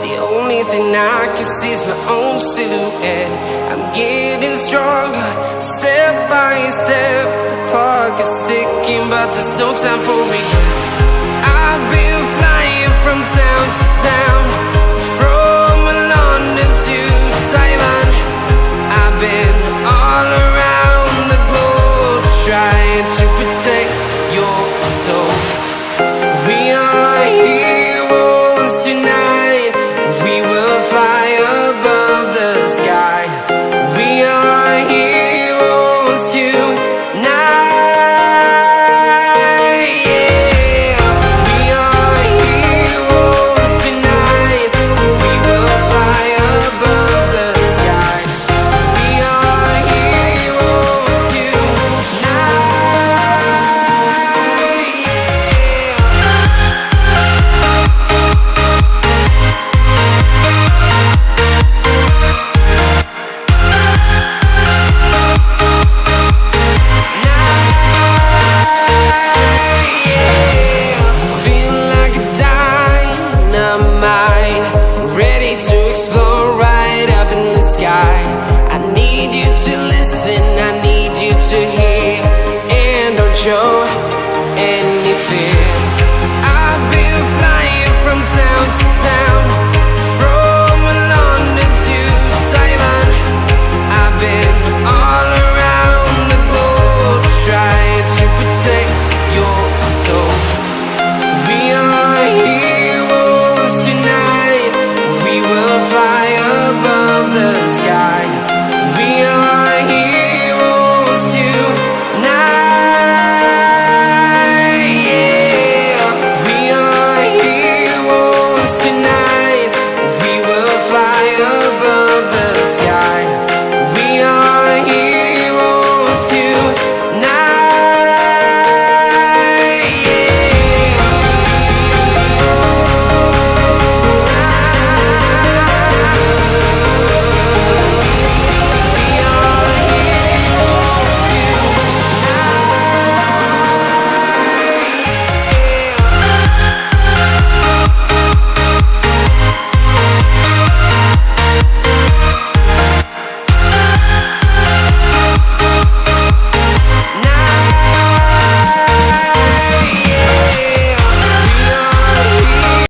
The only thing I can see is my own silhouette. I'm getting stronger, step by step. The clock is ticking, but there's no time for regrets. I've been flying from town to town, from London to Taiwan. I've been all around the globe, trying to protect your soul. We are heroes tonight. We will fly above the sky. We are heroes tonight. Yeah. We are heroes tonight. We will fly above the sky. We are heroes tonight. To explore right up in the sky. I need you to listen, I need you to hear, and don't show any fear.